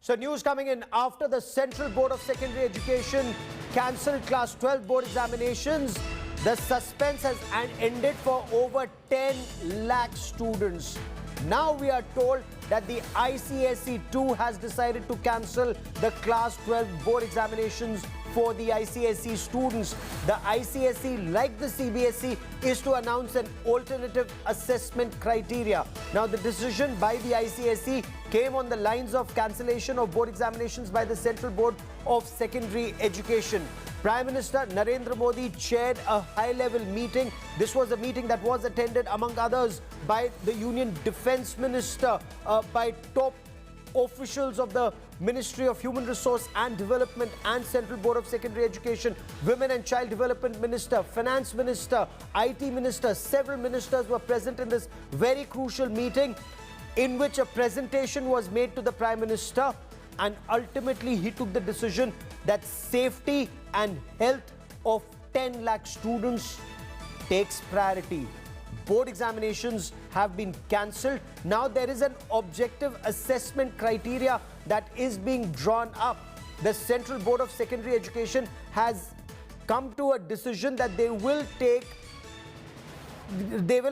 So news coming in after the Central Board of Secondary Education cancelled Class 12 board examinations. The suspense has ended for over 10 lakh students. Now we are told that the ICSE too has decided to cancel the Class 12 board examinations for the ICSE students. The ICSE, like the CBSE, is to announce an alternative assessment criteria. Now, the decision by the ICSE came on the lines of cancellation of board examinations by the Central Board of Secondary Education. Prime Minister Narendra Modi chaired a high-level meeting. This was a meeting that was attended, among others, by the Union Defence Minister, by top officials of the Ministry of Human Resource and Development and Central Board of Secondary Education, Women and Child Development Minister, Finance Minister, IT Minister. Several ministers were present in this very crucial meeting, in which a presentation was made to the Prime Minister, and ultimately he took the decision that safety and health of 10 lakh students takes priority. Board examinations have been cancelled. Now there is an objective assessment criteria that is being drawn up. The Central Board of Secondary Education has come to a decision that they will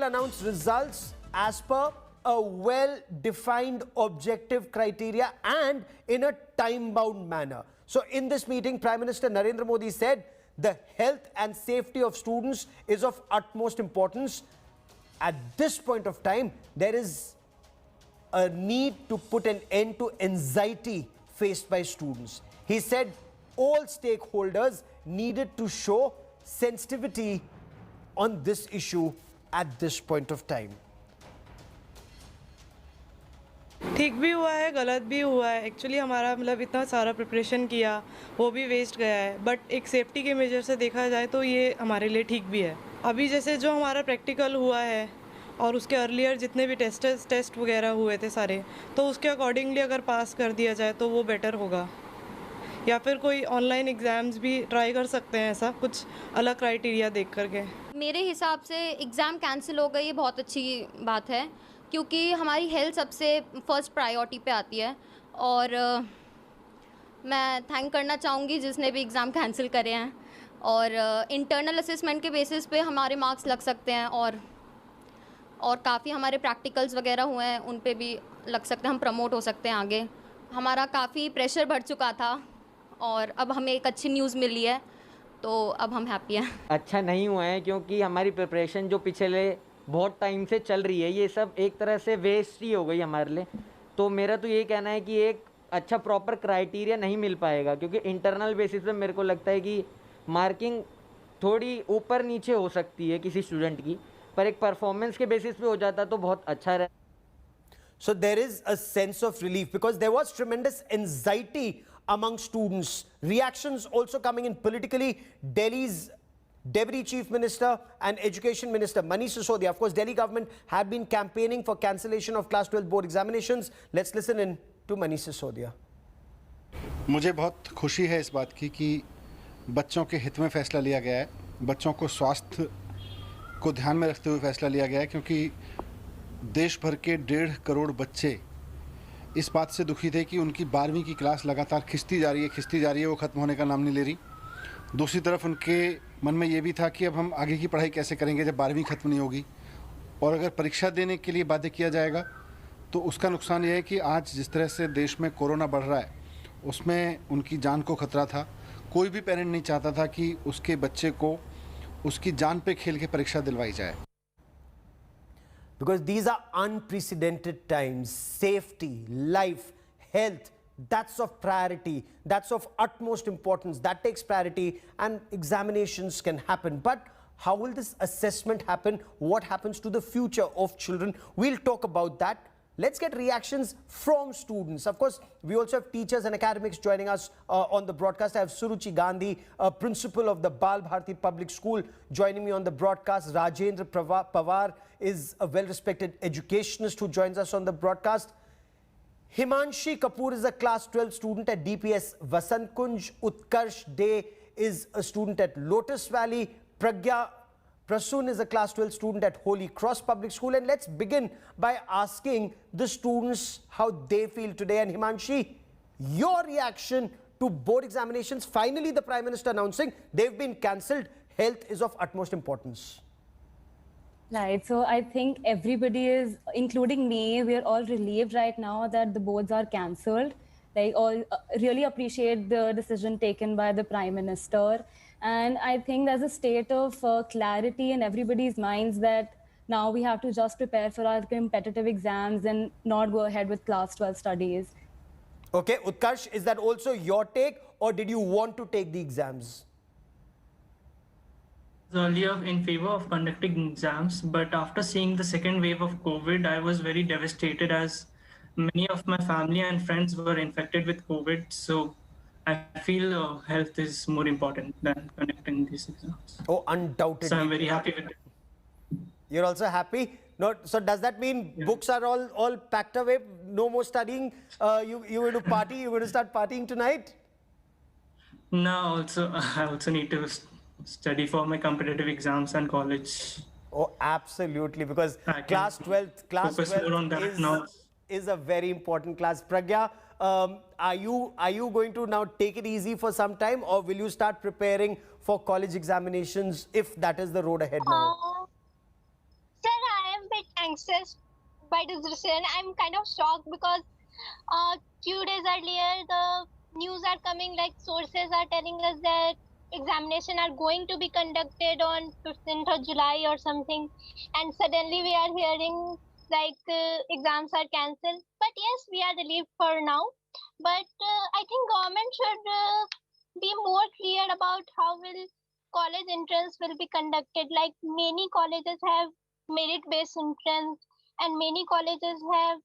announce results as per a well-defined objective criteria and in a time-bound manner. So in this meeting, Prime Minister Narendra Modi said the health and safety of students is of utmost importance. At this point of time, there is a need to put an end to anxiety faced by students. He said all stakeholders needed to show sensitivity on this issue at this point of time. ठीक भी हुआ है, गलत भी हुआ है. Actually हमारा मतलब इतना सारा प्रिपरेशन किया, वो भी वेस्ट गया है. बट एक सेफ्टी के मेजर से देखा जाए तो ये हमारे लिए ठीक भी है. अभी जैसे जो हमारा प्रैक्टिकल हुआ है और उसके अर्लियर जितने भी टेस्ट वगैरह हुए थे सारे, तो उसके अकॉर्डिंगली अगर पास कर दिया जाए तो वो बेटर होगा. या फिर कोई ऑनलाइन एग्ज़ाम्स भी ट्राई कर सकते हैं, ऐसा कुछ अलग क्राइटेरिया देख करके. मेरे हिसाब से एग्ज़ाम कैंसिल हो गई, ये बहुत अच्छी बात है, क्योंकि हमारी हेल्थ सबसे फर्स्ट प्रायोरिटी पे आती है. और मैं थैंक करना चाहूँगी जिसने भी एग्ज़ाम कैंसिल करे हैं. और इंटरनल असेसमेंट के बेसिस पे हमारे मार्क्स लग सकते हैं, और काफ़ी हमारे प्रैक्टिकल्स वगैरह हुए हैं, उन पे भी लग सकते हैं, हम प्रमोट हो सकते हैं आगे. हमारा काफ़ी प्रेशर बढ़ चुका था और अब हमें एक अच्छी न्यूज़ मिली है, तो अब हम हैप्पी हैं. अच्छा नहीं हुआ है, क्योंकि हमारी प्रिपरेशन जो पिछले बहुत टाइम से चल रही है, ये सब एक तरह से वेस्ट ही हो गई हमारे लिए. तो मेरा तो ये कहना है कि एक अच्छा प्रॉपर क्राइटेरिया नहीं मिल पाएगा, क्योंकि इंटरनल बेसिस पे मेरे को लगता है कि मार्किंग थोड़ी ऊपर नीचे हो सकती है किसी स्टूडेंट की, पर एक परफॉर्मेंस के बेसिस पे हो जाता तो बहुत अच्छा रहे. So there is a sense of relief because there was tremendous anxiety among students. Reactions also coming in politically. Delhi's Deputy Chief Minister and Education Minister Manish Sisodia, of course, Delhi government had been campaigning for cancellation of Class 12 board examinations. Let's listen in to Manish Sisodia. मुझे बहुत खुशी है इस बात की कि बच्चों के हित में फैसला लिया गया है, बच्चों को स्वास्थ्य को ध्यान में रखते हुए फैसला लिया गया है, क्योंकि देश भर के 1.5 करोड़ बच्चे इस बात से दुखी थे कि उनकी 12वीं की क्लास लगातार खिंचती जा रही है, वो ख़त्म होने का नाम नहीं ले रही. दूसरी तरफ उनके मन में ये भी था कि अब हम आगे की पढ़ाई कैसे करेंगे जब 12वीं ख़त्म नहीं होगी, और अगर परीक्षा देने के लिए बाध्य किया जाएगा तो उसका नुकसान ये है कि आज जिस तरह से देश में कोरोना बढ़ रहा है, उसमें उनकी जान को खतरा था. कोई भी पेरेंट नहीं चाहता था कि उसके बच्चे को उसकी जान पे खेल के परीक्षा दिलवाई जाए. Because these are unprecedented times. Safety, life, health, that's of priority. That's of utmost importance. That takes priority, and examinations can happen. But how will this assessment happen? What happens to the future of children? We'll talk about that. Let's get reactions from students. Of course, we also have teachers and academics joining us on the broadcast. I have Suruchi Gandhi, principal of the Bal Bharati Public School, joining me on the broadcast. Rajendra Pawar is a well-respected educationist who joins us on the broadcast. Himanshi Kapoor is a class 12 student at DPS Vasant Kunj. Utkarsh Day is a student at Lotus Valley. Pragya Prasoon is a class 12 student at Holy Cross Public School. And let's begin by asking the students how they feel today. And Himanshi, Your reaction to board examinations? Finally, the Prime Minister announcing they've been cancelled. Health is of utmost importance. Right. So I think everybody is, including me, we're all relieved right now that the boards are cancelled. They all really appreciate the decision taken by the Prime Minister. And I think there's a state of clarity in everybody's minds that now we have to just prepare for our competitive exams and not go ahead with class 12 studies. Okay, Utkarsh, is that also your take, or did you want to take the exams? Earlier in favor of conducting exams, but after seeing the second wave of COVID, I was very devastated as many of my family and friends were infected with COVID. So I feel health is more important than conducting these exams. Oh, undoubtedly. So I'm very happy with it. You're also happy? No, so does that mean books are all packed away? No more studying? You going to party? You going to start partying tonight? Now I also need to study for my competitive exams and college. Oh, absolutely, because I can class 12th focus more on that now. is a very important class. Pragya, are you going to now take it easy for some time, or will you start preparing for college examinations if that is the road ahead now? Sir, I am a bit anxious by this decision. I'm kind of shocked because few days earlier the news are coming, like sources are telling us that examination are going to be conducted on 15th of July or something, and suddenly we are hearing like exams are cancelled. But yes, we are relieved for now. But I think government should be more clear about how will college entrance will be conducted. Like many colleges have merit-based entrance, and many colleges have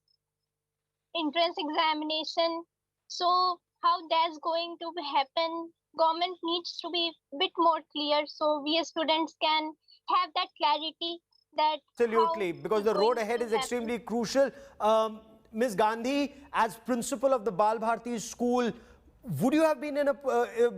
entrance examination. So how that's going to happen? Government needs to be a bit more clear so we as students can have that clarity that Absolutely, because the road ahead is extremely crucial. Ms. Gandhi, as principal of the Bal Bharti school, would you have been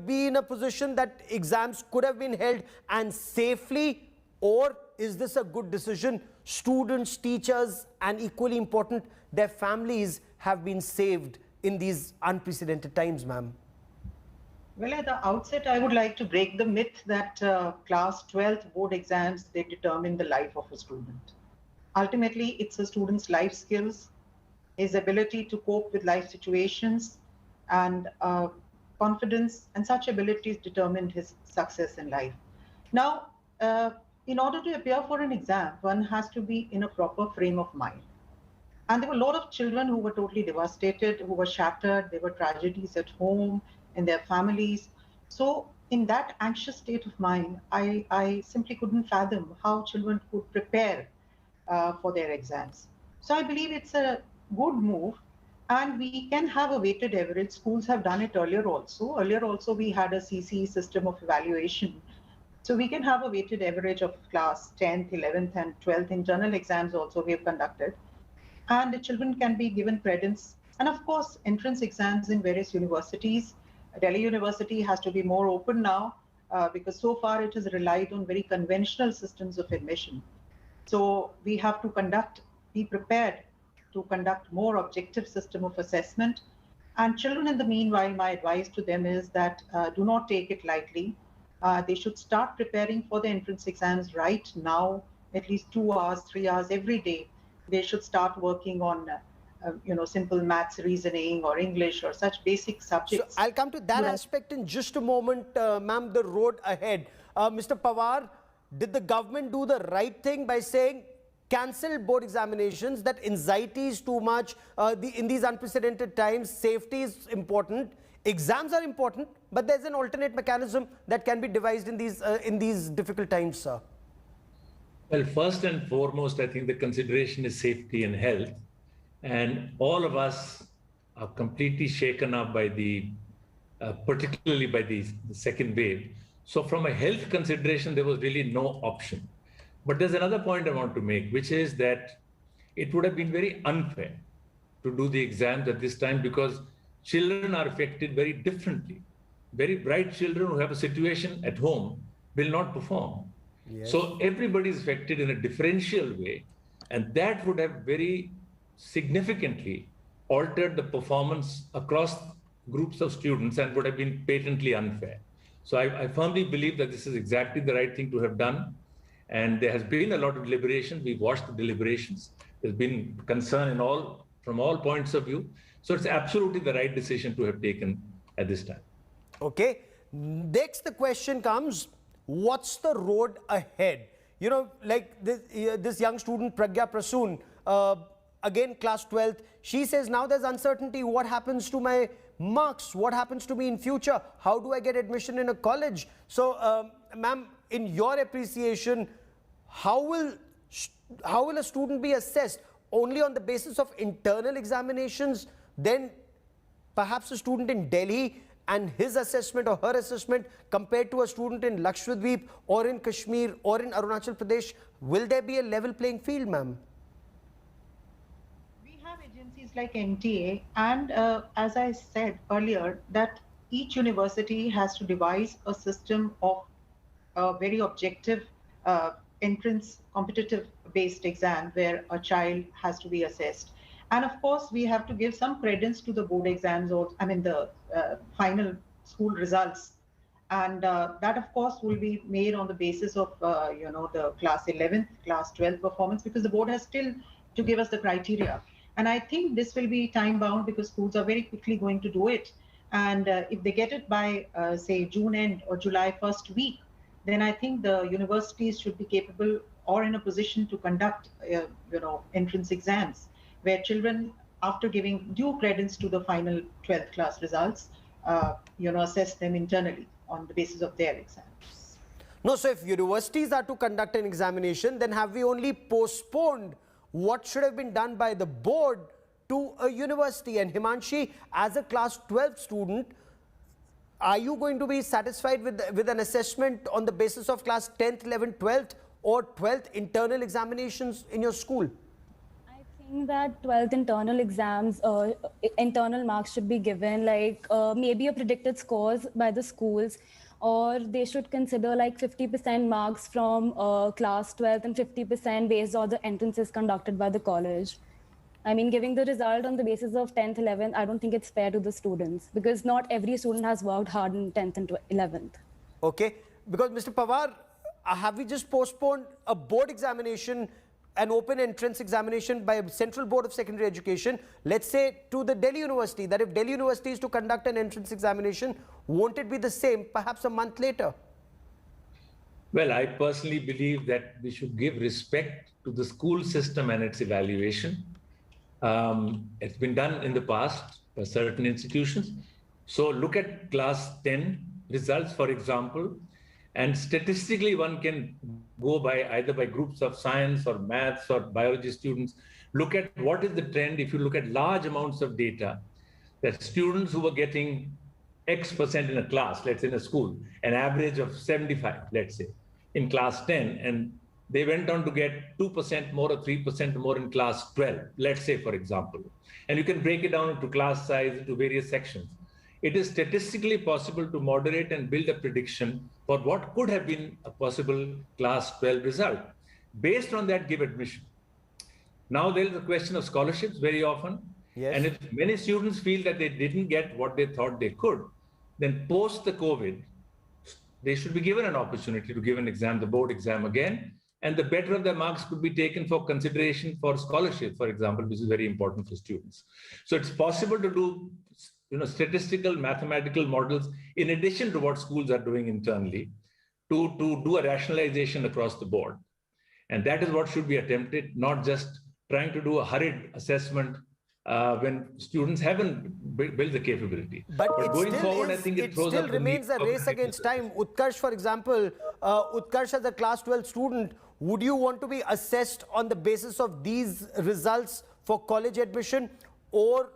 be in a position that exams could have been held and safely, or is this a good decision? Students, teachers, and equally important, their families have been saved in these unprecedented times, ma'am. Well, at the outset, I would like to break the myth that class 12th board exams, they determine the life of a student. Ultimately, it's a student's life skills, his ability to cope with life situations, and confidence, and such abilities determine his success in life. Now, in order to appear for an exam, one has to be in a proper frame of mind. And there were a lot of children who were totally devastated, who were shattered. There were tragedies at home, in their families. So in that anxious state of mind, I simply couldn't fathom how children could prepare for their exams. So I believe it's a good move, and we can have a weighted average. Schools have done it earlier also. Earlier also we had a CCE system of evaluation. So we can have a weighted average of class 10th, 11th and 12th. Internal exams also we have conducted. And the children can be given credits. And of course, entrance exams in various universities. Delhi University has to be more open now because so far it has relied on very conventional systems of admission. So we have to be prepared to conduct more objective system of assessment. And children in the meanwhile, my advice to them is that do not take it lightly. They should start preparing for the entrance exams right now, at least 2 hours, 3 hours every day. They should start working on simple maths, reasoning, or English, or such basic subjects. So I'll come to that aspect in just a moment, ma'am, the road ahead. Mr. Pawar, did the government do the right thing by saying cancel board examinations, that anxiety is too much, in these unprecedented times, safety is important, exams are important, but there's an alternate mechanism that can be devised in these difficult times, sir? Well, first and foremost, I think the consideration is safety and health. And all of us are completely shaken up by particularly by the second wave. So from a health consideration, there was really no option. But there's another point I want to make, which is that it would have been very unfair to do the exams at this time because children are affected very differently. Very bright children who have a situation at home will not perform. Yes. So everybody is affected in a differential way, and that would have very significantly altered the performance across groups of students and would have been patently unfair. So I firmly believe that this is exactly the right thing to have done. And there has been a lot of deliberation. We've watched the deliberations. There's been concern from all points of view. So it's absolutely the right decision to have taken at this time. Okay. Next, the question comes, what's the road ahead? You know, like this young student, Pragya Prasoon, again, class 12th, she says, now there's uncertainty. What happens to my marks? What happens to me in future? How do I get admission in a college? So, ma'am, in your appreciation, how will a student be assessed? Only on the basis of internal examinations? Then perhaps a student in Delhi and his assessment or her assessment compared to a student in Lakshadweep or in Kashmir or in Arunachal Pradesh, will there be a level playing field, ma'am? We have agencies like NTA, and as I said earlier, that each university has to devise a system of a very objective entrance competitive based exam where a child has to be assessed. And of course, we have to give some credence to the board exams, or the final school results. And that, of course, will be made on the basis of, the class 11th, class 12th performance, because the board has still to give us the criteria. And I think this will be time bound because schools are very quickly going to do it. And if they get it by, say, June end or July first week, then I think the universities should be capable or in a position to conduct, entrance exams, where children, after giving due credence to the final 12th class results, assess them internally on the basis of their exams. No, so if universities are to conduct an examination, then have we only postponed what should have been done by the board to a university? And Himanshi, as a class 12 student, are you going to be satisfied with an assessment on the basis of class 10th, 11th, 12th or 12th internal examinations in your school? That 12th internal exams, internal marks should be given, like maybe a predicted scores by the schools, or they should consider like 50% marks from class 12th and 50% based on the entrances conducted by the college. I mean, giving the result on the basis of 10th, 11th, I don't think it's fair to the students, because not every student has worked hard in 10th and 11th. Okay, because Mr. Pawar, have we just postponed a board examination, an open entrance examination by a Central Board of Secondary Education, let's say to the Delhi University, that if Delhi University is to conduct an entrance examination, won't it be the same, perhaps a month later? Well, I personally believe that we should give respect to the school system and its evaluation. It's been done in the past by certain institutions. So look at class 10 results, for example, and statistically one can go by either by groups of science or maths or biology students. Look at what is the trend. If you look at large amounts of data, that students who were getting X% in a class, let's say in a school, an average of 75, let's say, in class 10, and they went on to get 2% more or 3% more in class 12, let's say, for example. And you can break it down into class size, into various sections. It is statistically possible to moderate and build a prediction for what could have been a possible class 12 result. Based on that, give admission. Now there is a question of scholarships very often. Yes. And if many students feel that they didn't get what they thought they could, then post the COVID, they should be given an opportunity to give an exam, the board exam again, and the better of their marks could be taken for consideration for scholarship, for example, which is very important for students. So it's possible to do statistical, mathematical models in addition to what schools are doing internally to do a rationalization across the board. And that is what should be attempted, not just trying to do a hurried assessment when students haven't built the capability. But going forward, I think it still remains a race against time. Utkarsh, for example, Utkarsh as a class 12 student, would you want to be assessed on the basis of these results for college admission, or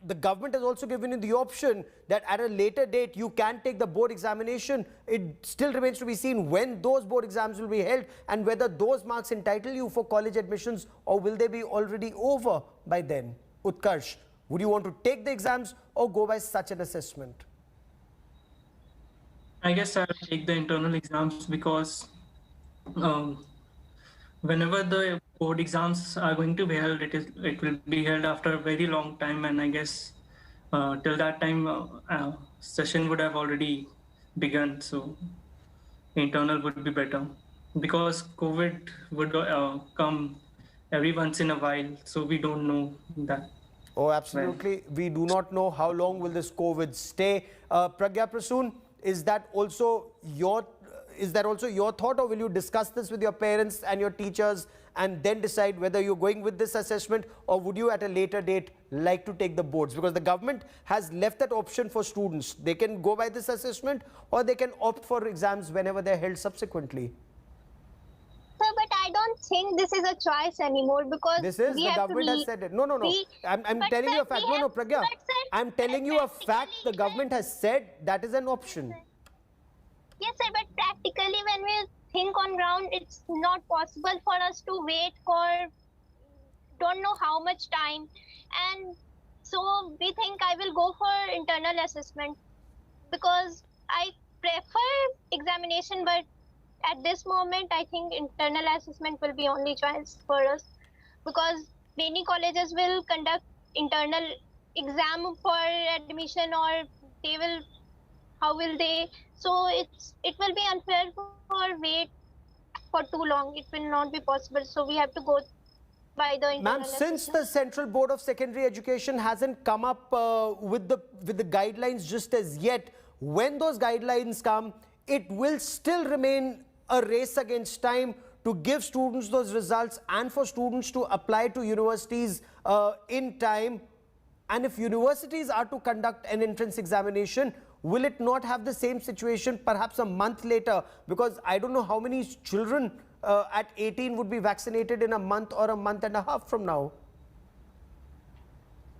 the government has also given you the option that at a later date you can take the board examination? It still remains to be seen when those board exams will be held and whether those marks entitle you for college admissions, or will they be already over by then? Utkarsh, would you want to take the exams or go by such an assessment? I guess I'll take the internal exams because whenever the board exams are going to be held, it will be held after a very long time, and I guess Till that time, session would have already begun. So internal would be better because COVID would come every once in a while. So we don't know that. Oh, absolutely. We do not know how long will this COVID stay. Pragya Prasoon, is that also your thought, or will you discuss this with your parents and your teachers and then decide whether you're going with this assessment, or would you at a later date like to take the boards? Because the government has left that option for students. They can go by this assessment or they can opt for exams whenever they're held subsequently. Sir, but I don't think this is a choice anymore because This is, we the have government to has said it. No. I'm But telling sir, you a fact. we No, have- Pragya. but sir, I'm telling you a fact. The practically, government has said that is an option. Yes, sir, but practically when we think on ground, it's not possible for us to wait for don't know how much time. And so we think I will go for internal assessment because I prefer examination, but at this moment, I think internal assessment will be only choice for us because many colleges will conduct internal exam for admission, or they will, how will they? So it will be unfair for wait for too long. It will not be possible. So we have to go by the internal Ma'am, since assessment. the Central Board of Secondary Education hasn't come up with the guidelines just as yet, when those guidelines come, it will still remain a race against time to give students those results and for students to apply to universities in time. And if universities are to conduct an entrance examination, will it not have the same situation perhaps a month later? Because I don't know how many children at 18 would be vaccinated in a month or a month and a half from now.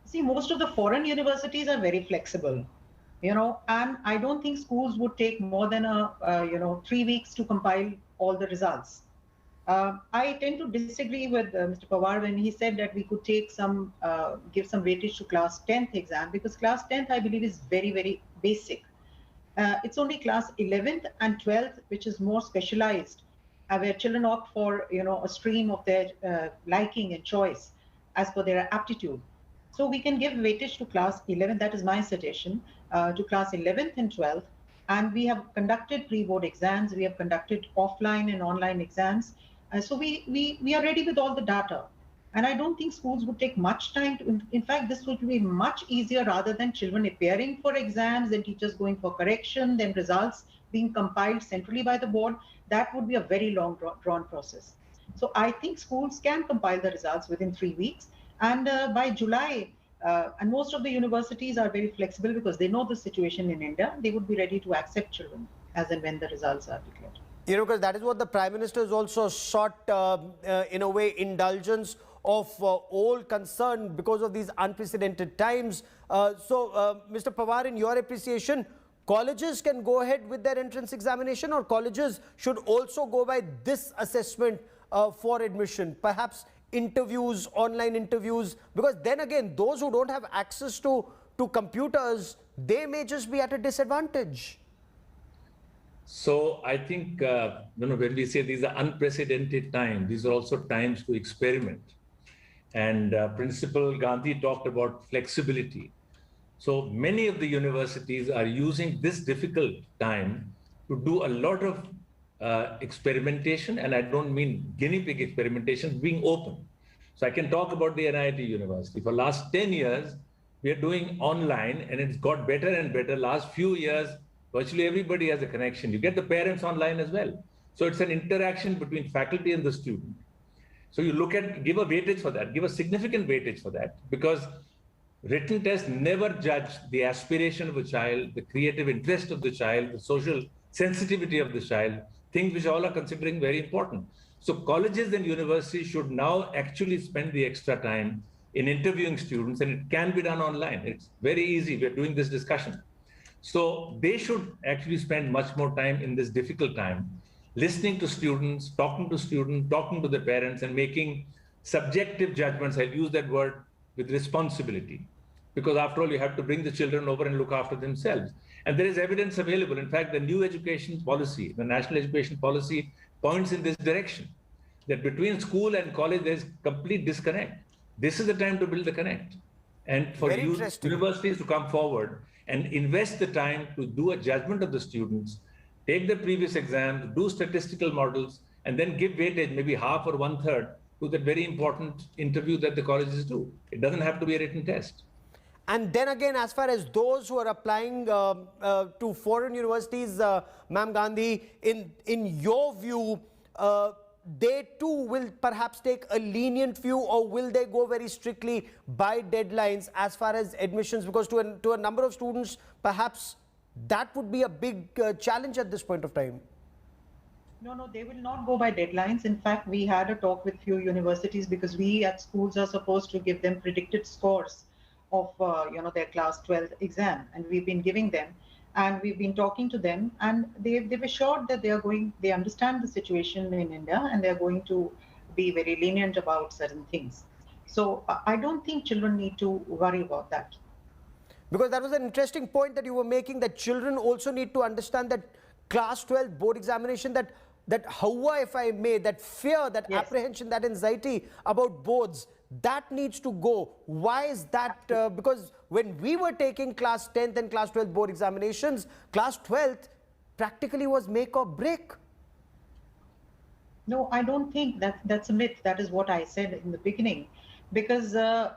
See, most of the foreign universities are very flexible, and I don't think schools would take more than 3 weeks to compile all the results. I tend to disagree with Mr. Pawar when he said that we could take give some weightage to class 10th exam, because class 10th, I believe, is very, very basic. It's only class 11th and 12th, which is more specialized, where children opt for, a stream of their liking and choice as per their aptitude. So we can give weightage to class 11th, that is my suggestion, to class 11th and 12th. And we have conducted pre-board exams, we have conducted offline and online exams. So we are ready with all the data. And I don't think schools would take much time to, in fact, this would be much easier rather than children appearing for exams, then teachers going for correction, then results being compiled centrally by the board. That would be a very long drawn process. So I think schools can compile the results within 3 weeks. And by July, and most of the universities are very flexible because they know the situation in India, they would be ready to accept children as and when the results are declared. Because that is what the Prime Minister has also sought, in a way, indulgence of all concerned because of these unprecedented times. Mr. Pawar, in your appreciation, colleges can go ahead with their entrance examination, or colleges should also go by this assessment for admission? Perhaps interviews, online interviews, because then again, those who don't have access to computers, they may just be at a disadvantage. So I think, when we say these are unprecedented times, these are also times to experiment. And Principal Gandhi talked about flexibility. So many of the universities are using this difficult time to do a lot of experimentation, and I don't mean guinea pig experimentation, being open. So I can talk about the NIT University. For last 10 years, we are doing online, and it's got better and better. Last few years, virtually everybody has a connection. You get the parents online as well. So it's an interaction between faculty and the student. So you give a weightage for that, give a significant weightage for that, because written tests never judge the aspiration of a child, the creative interest of the child, the social sensitivity of the child, things which all are considering very important. So colleges and universities should now actually spend the extra time in interviewing students, and it can be done online. It's very easy. We're doing this discussion. So they should actually spend much more time in this difficult time, listening to students, talking to the parents, and making subjective judgments. I'll use that word with responsibility, because after all, you have to bring the children over and look after themselves. And there is evidence available. In fact, the new education policy, the national education policy, points in this direction, that between school and college, there's complete disconnect. This is the time to build the connect. And for Very interesting. universities to come forward and invest the time to do a judgment of the students, take the previous exams, do statistical models, and then give weightage, maybe half or one third, to that very important interview that the colleges do. It doesn't have to be a written test. And then again, as far as those who are applying to foreign universities, Ma'am Gandhi, in your view, they too will perhaps take a lenient view, or will they go very strictly by deadlines as far as admissions? Because to a number of students, perhaps that would be a big challenge at this point of time. No, they will not go by deadlines. In fact, we had a talk with few universities because we at schools are supposed to give them predicted scores of their class 12 exam, and we've been giving them, and we've been talking to them, and they've assured that they understand the situation in India, and they're going to be very lenient about certain things. So I don't think children need to worry about that. Because that was an interesting point that you were making, that children also need to understand that class 12 board examination, that hawa, if I may, that fear, that Yes. apprehension, that anxiety about boards, that needs to go. Why is that? Because when we were taking class 10th and class 12th board examinations, class 12th practically was make or break. No, I don't think that's a myth. That is what I said in the beginning, because I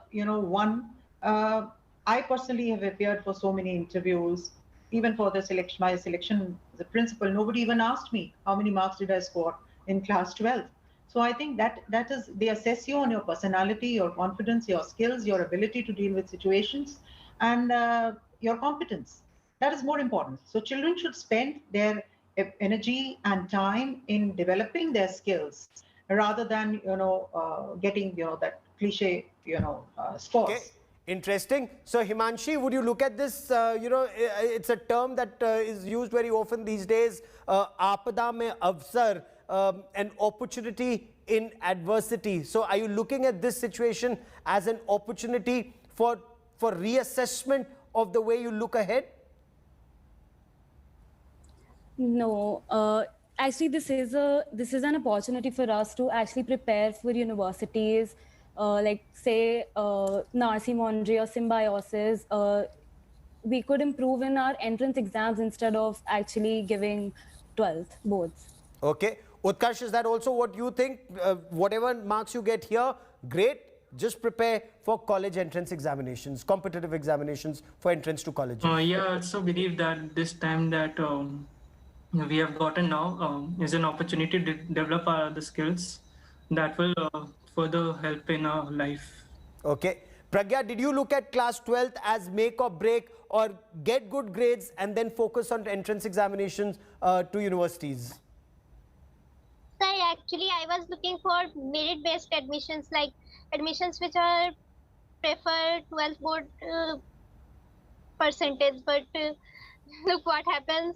personally have appeared for so many interviews, even for my selection as a principal. Nobody even asked me how many marks did I score in class 12. So I think that is, they assess you on your personality, your confidence, your skills, your ability to deal with situations, and your competence. That is more important. So children should spend their energy and time in developing their skills rather than getting that cliche scores. Okay. Interesting. So Himanshi, would you look at this? It's a term that is used very often these days. Aapada mein avsar, an opportunity in adversity. So are you looking at this situation as an opportunity for reassessment of the way you look ahead? No, actually, this is an opportunity for us to actually prepare for universities, like say Narsi Mondri or Symbiosis. We could improve in our entrance exams instead of actually giving 12th boards. Okay. Utkarsh, is that also what you think? Whatever marks you get here, great. Just prepare for college entrance examinations, competitive examinations for entrance to colleges. Yeah, I also believe that this time that we have gotten now is an opportunity to develop the skills that will further help in our life. Okay. Pragya, did you look at class 12th as make or break, or get good grades and then focus on entrance examinations to universities? Sir, actually, I was looking for merit-based admissions, like admissions which are prefer 12th board percentage. But look what happens.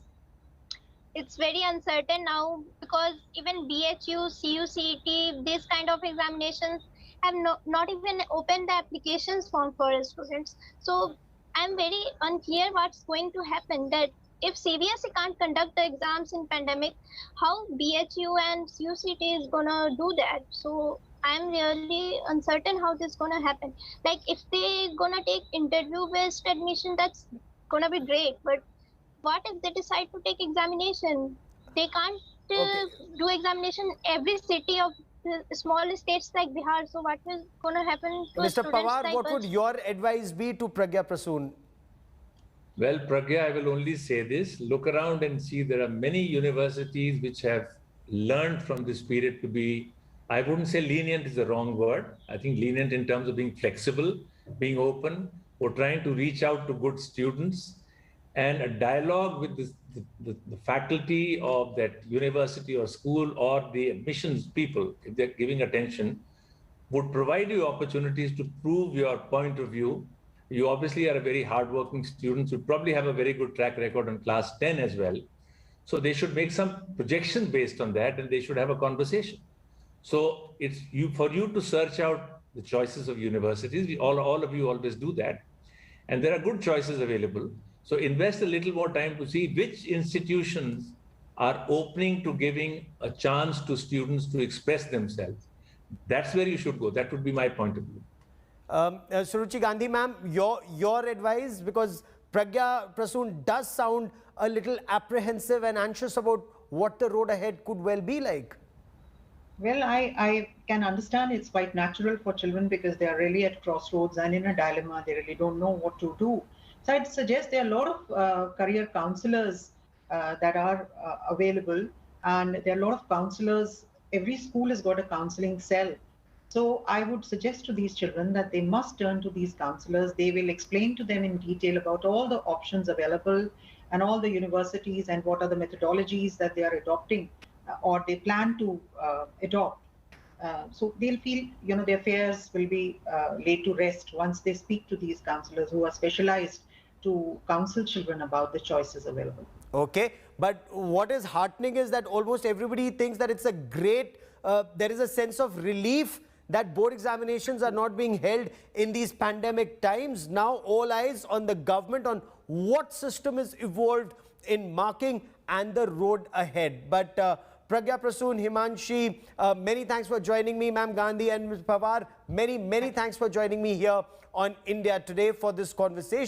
It's very uncertain now, because even BHU, CUCET, these kind of examinations have not even opened the applications form for students. So I'm very unclear what's going to happen. That if CBSE can't conduct the exams in pandemic, how BHU and CUCET is gonna do that? So I'm really uncertain how this is gonna happen. Like if they gonna take interview-based admission, that's gonna be great. But what if they decide to take examination? They can't do examination every city of small states like Bihar. So what is going to happen to Mr. students Pawar, like what us? would your advice be to Pragya Prasoon? Well, Pragya, I will only say this. Look around and see there are many universities which have learned from this period to be, I wouldn't say lenient is the wrong word. I think lenient in terms of being flexible, being open, or trying to reach out to good students, and a dialogue with the faculty of that university or school or the admissions people, if they're giving attention, would provide you opportunities to prove your point of view. You obviously are a very hardworking student. You probably have a very good track record on class 10 as well. So they should make some projections based on that, and they should have a conversation. So it's for you to search out the choices of universities. All of you always do that. And there are good choices available. So invest a little more time to see which institutions are opening to giving a chance to students to express themselves. That's where you should go. That would be my point of view. Suruchi Gandhi ma'am, your advice, because Pragya Prasoon does sound a little apprehensive and anxious about what the road ahead could well be like. Well, I can understand it's quite natural for children because they are really at crossroads and in a dilemma. They really don't know what to do. So I'd suggest there are a lot of career counselors that are available, and there are a lot of counselors. Every school has got a counseling cell. So I would suggest to these children that they must turn to these counselors. They will explain to them in detail about all the options available and all the universities and what are the methodologies that they are adopting or they plan to adopt. So they'll feel, their fears will be laid to rest once they speak to these counselors who are specialized to counsel children about the choices available. Okay, but what is heartening is that almost everybody thinks that it's a great, there is a sense of relief that board examinations are not being held in these pandemic times. Now all eyes on the government on what system is evolved in marking and the road ahead. But Pragya Prasoon, Himanshi, many thanks for joining me. Ma'am Gandhi and Ms. Pawar, many thanks for joining me here on India Today for this conversation.